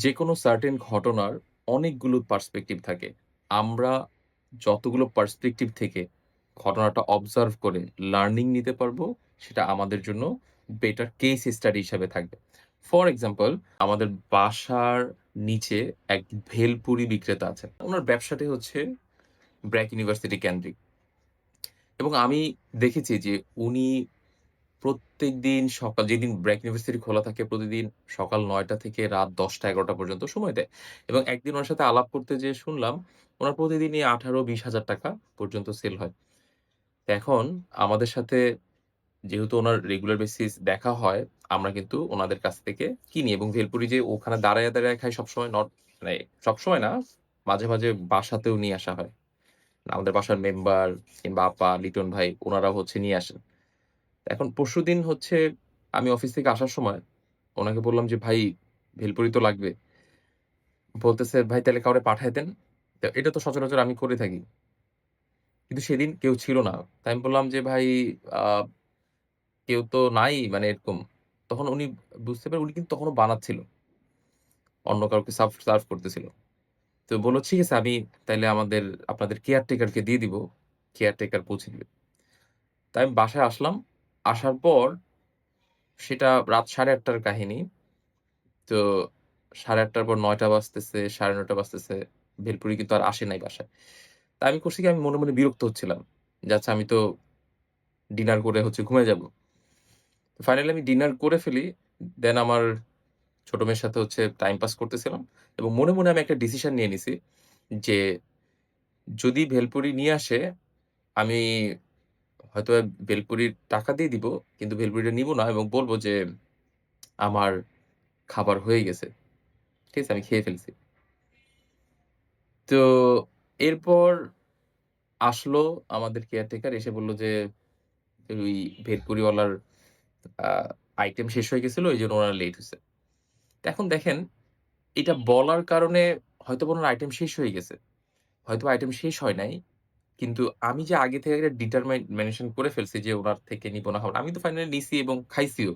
যেকোনো সার্টেন ঘটনার অনেকগুলো পার্সপেক্টিভ থাকে। আমরা যতগুলো পার্সপেক্টিভ থেকে ঘটনাটা অবজার্ভ করে লার্নিং নিতে পারবো, সেটা আমাদের জন্য বেটার কেস স্টাডি হিসাবে থাকবে। ফর এক্সাম্পল, আমাদের বাসার নিচে এক ভেলপুরি বিক্রেতা আছেন। উনার ব্যবসাটি হচ্ছে ব্র্যাক ইউনিভার্সিটি কেন্দ্রিক। এবং আমি দেখেছি যে উনি প্রত্যেকদিন সকাল যেদিন ব্র্যাক ইউনিভার্সিটি খোলা থাকে প্রতিদিন সকাল ৯টা থেকে রাত ১০টা-১১টা পর্যন্ত সময় দেয়। এবং একদিন উনার সাথে আলাপ করতে যেয়ে শুনলাম, উনার প্রতিদিনই ১৮-২০,০০০ টাকা পর্যন্ত সেল হয়। তো এখন আমাদের সাথে যেহেতু উনার রেগুলার বেসিস দেখা হয়, আমরা কিন্তু উনাদের কাছ থেকে কিনি এবং ভেলপুরি যে ওখানে দাঁড়ায় খাই সবসময় মানে সবসময় না, মাঝে মাঝে বাসাতেও নিয়ে আসা হয়। আমাদের বাসার মেম্বার কিংবা আপা, লিটন ভাই উনারা হচ্ছে নিয়ে আসেন। এখন পরশুদিন হচ্ছে আমি অফিস থেকে আসার সময় উনাকে বললাম যে, "ভাই ভেলপুরি তো লাগবে।" বলতেছে, "ভাই তাইলে কাউরে পাঠায় দেন।" তো এটা তো সচরাচর আমি করে থাকি। কিন্তু সেদিন কেউ ছিল না। তাই আমি বললাম যে, "ভাই আ কেউ তো নাই মানে এরকম।" তখন উনি বুঝতে পেরে উনি কিন্তু তখনও বানাচ্ছিল। অন্য কাউকে সার্ভ করতেছিল। তো বলল, "ঠিক আছে আমি তাইলে আপনাদের কেয়ারটেকার কে দিয়ে দিব। কেয়ারটেকার পৌঁছে দিবে।" তাই আমি বাসায় আসলাম। আসার পর সেটা রাত ৮:৩০ টার কাহিনী। তো ৮:৩০ পর ৯টা বাজতেছে, ৯:৩০ বাজতেছে। ভেলপুরি কিন্তু আর আসে নাই বাসায়। তা আমি করছি কি আমি মনে বিরক্ত হচ্ছিলাম। যে আচ্ছা আমি তো ডিনার করে হচ্ছে ঘুমায়ে যাবো। ফাইনালি আমি ডিনার করে ফেলি। দেন আমার ছোট মেয়ের সাথে হচ্ছে টাইম পাস করতেছিলাম। এবং মনে আমি একটা ডিসিশন নিয়ে নিছি যে যদি ভেলপুরি নিয়ে আসে আমি হয়তোবা ভেলপুরির টাকা দিয়ে দিব। কিন্তু ভেলপুরিটা নিব না এবং বলব যে আমার খাবার হয়ে গেছে। ঠিক আছে? আমি খেয়ে ফেলছি। তো এরপর আসলো আমাদের কেয়ারটেকার এসে বলল যে, ওই ভেলপুরিওয়ালার আ আইটেম শেষ হয়ে গেছিল। এইজন্য উনারা লেট হইছে। তো এখন দেখেন, এটা বলার কারণে হয়তোবা উনার আইটেম শেষ হয়ে গেছে। হয়তোবা আইটেম শেষ হয় নাই। কিন্তু আমি যে আগে থেকে একটা মেনশন করে ফেলছি যে উনার থেকে নিব না খাবার। আমি তো ফাইনালি নিছি এবং খাইছিও।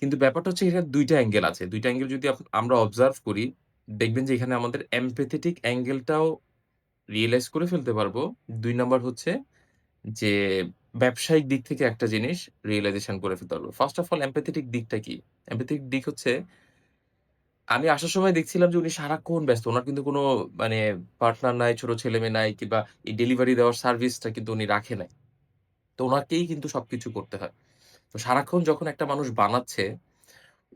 কিন্তু ব্যাপারটা হচ্ছে এখানে ২ টা অ্যাঙ্গেল আছে। ২ টা অ্যাঙ্গেল যদি আমরা অবজার্ভ করি, দেখবেন যে এখানে আমাদের empathetic অ্যাঙ্গেলটাও রিয়ালাইজ করে ফেলতে পারবো। ২ নাম্বার হচ্ছে যে ব্যবসায়িক দিক থেকে একটা জিনিস রিয়ালাইজেশন করে ফেলতে পারবো। ফার্স্ট অফ অল empathetic দিকটা কি? empathetic দিক হচ্ছে আমি আসার সময় দেখছিলাম যে উনি সারাক্ষণ ব্যস্ত। উনার কিন্তু কোনো মানে পার্টনার নাই, ছোট ছেলেমেয়ে নাই কিংবা এই ডেলিভারি দেওয়ার সার্ভিসটা কিন্তু উনি রাখে নাই। তো উনাকেই কিন্তু সবকিছু করতে হয়। তো সারাক্ষণ যখন একটা মানুষ বানাচ্ছে,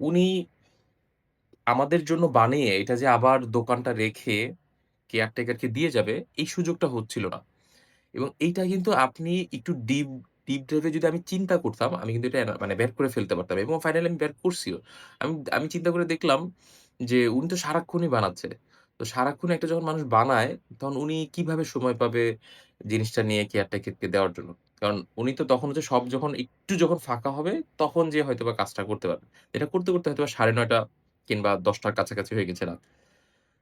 উনি আমাদের জন্য বানিয়ে এটা যে আবার দোকানটা রেখে কেয়ারটেকারকে দিয়ে যাবে, এই সুযোগটা হচ্ছিল না। এবং এইটা কিন্তু আপনি একটু ডিপ ডাইভ এ যদি আমি চিন্তা করতাম, আমি কিন্তু এটা মানে বের করে ফেলতে পারতাম এবং ফাইনালি আমি বের করছিও। আমি আমি চিন্তা করে দেখলাম যে উনি তো সারাক্ষণই বানাচ্ছে। তো সারাক্ষণ একটা যখন মানুষ বানায়, তখন উনি কিভাবে সময় পাবে জিনিসটা নিয়ে কেয়ারটেকারকে দেওয়ার জন্য? কারণ উনি তো তখন হচ্ছে সব যখন ফাঁকা হবে, তখন যেয়ে হয়তোবা কাজটা করতে পারবে। এটা করতে হয়তোবা ৯:৩০ কিংবা ১০ টার কাছাকাছি হয়ে গেছে রাত।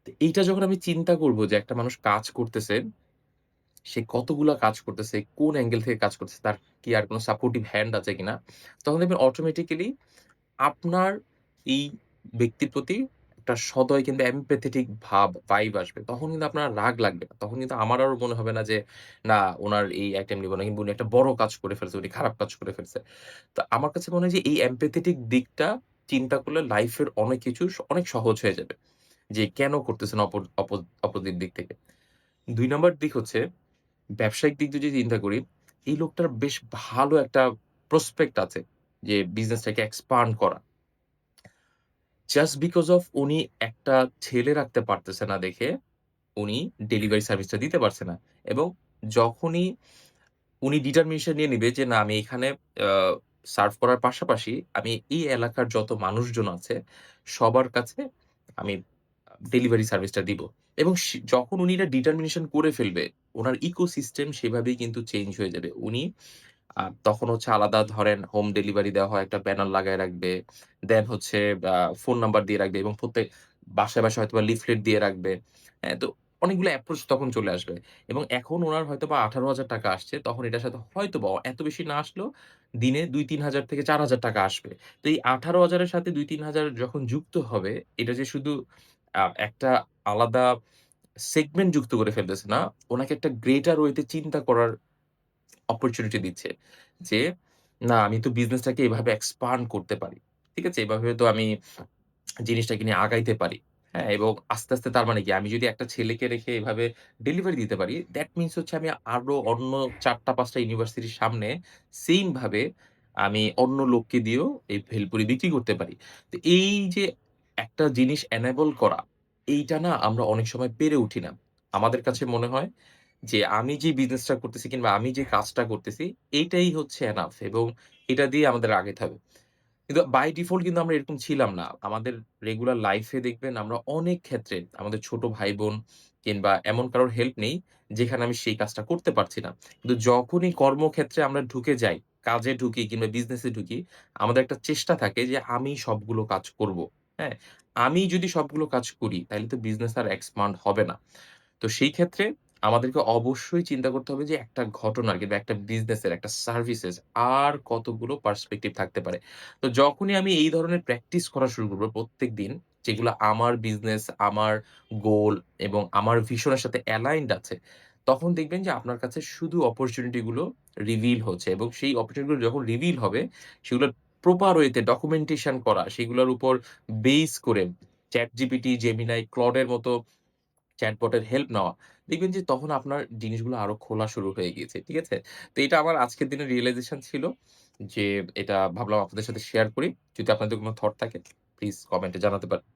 তো এইটা যখন আমি চিন্তা করব যে একটা মানুষ কাজ করতেছে সে কতগুলা কাজ করতেছে, কোন অ্যাঙ্গেল থেকে কাজ করতেছে, তার কি আর কোন সাপোর্টিভ হ্যান্ড আছে কিনা? তখন দেখবেন অটোমেটিক্যালি আপনার এই ব্যক্তির প্রতি একটা সদয় কিংবা empathetic ভাইব আসবে। তখন কিন্তু আপনার রাগ লাগবে না। তখন কিন্তু আমার আর মনে হবে না যে, না উনার এই আইটেম নিব না কিংবা উনি একটা বড় কাজ করে ফেলছে, উনি খারাপ কাজ করে ফেলছে। তো আমার কাছে মনে হয় যে এই empathetic দিকটা চিন্তা করলে লাইফের অনেক কিছু অনেক সহজ হয়ে যাবে। যে কেন করতেছেন অপোজিট দিক থেকে। ২ নাম্বার দিক হচ্ছে ব্যবসায়িক দিক দিয়ে যদি চিন্তা করি, এই লোকটার বেশ ভালো একটা প্রসপেক্ট আছে যে বিজনেসটাকে এক্সপান্ড করা। জাস্ট বিকজ অফ উনি একটা ছেলে রাখতে পারতেছে না দেখে উনি ডেলিভারি সার্ভিসটা দিতে পারছে না। এবং যখনই উনি ডিটারমিনেশন নিয়ে নিবে যে, "না আমি এখানে আ সার্ভ করার পাশাপাশি আমি এই এলাকার যত মানুষজন আছে, সবার কাছে আমি ডেলিভারি সার্ভিসটা দিব।" এবং যখন উনি এটা ডিটারমিনেশন করে ফেলবে, উনার ইকোসিস্টেম সেভাবেই কিন্তু চেঞ্জ হয়ে যাবে। উনি তখন হচ্ছে আলাদা ধরেন হোম ডেলিভারি দেওয়া হয়, একটা ব্যানার লাগায় রাখবে। দেন হচ্ছে ফোন নাম্বার দিয়ে রাখবে এবং বাসায় হয়তোবা লিফলেট দিয়ে রাখবে। হ্যাঁ? তো অনেকগুলো অ্যাপ্রোচ তখন চলে আসবে। এবং এখন উনার হয়তোবা ৳১৮,০০০ আসছে। তখন এটার সাথে হয়তোবা এত বেশি না আসলেও দিনে ২-৩,০০০ থেকে ৳৪,০০০ আসবে। তো এই ১৮,০০০ এর সাথে ২-৩,০০০ যখন যুক্ত হবে, এটা যে শুধু একটা আলাদা সেগমেন্ট যুক্ত করে ফেলতেছে না, উনাকে একটা গ্রেটার ওয়েতে চিন্তা করার অপরচুনিটি দিচ্ছে। যে না আমি তো বিজনেসটাকে এভাবে এক্সপান্ড করতে পারি। ঠিক আছে? এভাবে তো আমি জিনিসটাকে নিয়ে আগাইতে পারি। হ্যাঁ? এবং আস্তে, আস্তে তার মানে কি আমি যদি একটা ছেলেকে রেখে এভাবে ডেলিভারি দিতে পারি, দ্যাট মিনস হচ্ছে আমি আরো অন্য ৪ টা ৫ টা ইউনিভার্সিটির সামনে সেইম ভাবে আমি অন্য লোককে দিয়েও এই ভেলপুরি বিক্রি করতে পারি। তো এই যে একটা জিনিস এনেবল করা, এইটা না আমরা অনেক সময় পেরে উঠি না। আমাদের কাছে মনে হয় যে আমি যে বিজনেসটা করতেছি কিংবা আমি যে কাজটা করতেছি, এইটাই হচ্ছে এনাফ এবং এটা দিয়ে আমাদের আগাইতে হবে। কিন্তু বাই ডিফল্ট কিন্তু আমরা এরকম ছিলাম না। আমাদের রেগুলার লাইফ এ দেখবেন আমরা অনেক ক্ষেত্রে আমাদের ছোট ভাই-বোন কিংবা এমন কারোর হেল্প নেই, যেখানে আমি সেই কাজটা করতে পারছি না। কিন্তু যখনই কর্মক্ষেত্রে আমরা ঢুকে যাই, কাজে ঢুকি কিংবা বিজনেসে ঢুকি, আমাদের একটা চেষ্টা থাকে যে আমি সবগুলো কাজ করব। হ্যাঁ? আমি যদি সবগুলো কাজ করি, তাইলে তো বিজনেস আর এক্সপান্ড হবে না। তো সেই ক্ষেত্রে আমাদেরকে অবশ্যই চিন্তা করতে হবে যে একটা ঘটনার কিংবা একটা বিজনেসের, একটা সার্ভিসেস আর কতগুলো পার্সপেক্টিভ থাকতে পারে। তো যখনই আমি এই ধরনের প্র্যাকটিস করা শুরু করব প্রত্যেকদিন, যেগুলো আমার বিজনেস, আমার গোল এবং আমার ভিশনের সাথে অ্যালাইনড আছে, তখন দেখবেন যে আপনার কাছে শুধু অপরচুনিটি গুলো রিভিল হচ্ছে এবং সেই অপরচুনিটি গুলো যখন রিভিল হবে, সেগুলোর প্রপার ওয়েতে ডকুমেন্টেশন করা, সেগুলোর উপর বেস করে ChatGPT, Gemini, Claude এর মতো চ্যাটবটের হেল্প নেওয়া। দেখবেন যে তখন আপনার জিনিসগুলো আরো খোলা শুরু হয়ে গিয়েছে। ঠিক আছে? তো এটা আমার আজকের দিনের রিয়ালাইজেশন ছিল যে এটা ভাবলাম আপনাদের সাথে শেয়ার করি। যদি আপনাদের কোন থট থাকে প্লিজ কমেন্টে জানাতে পারেন।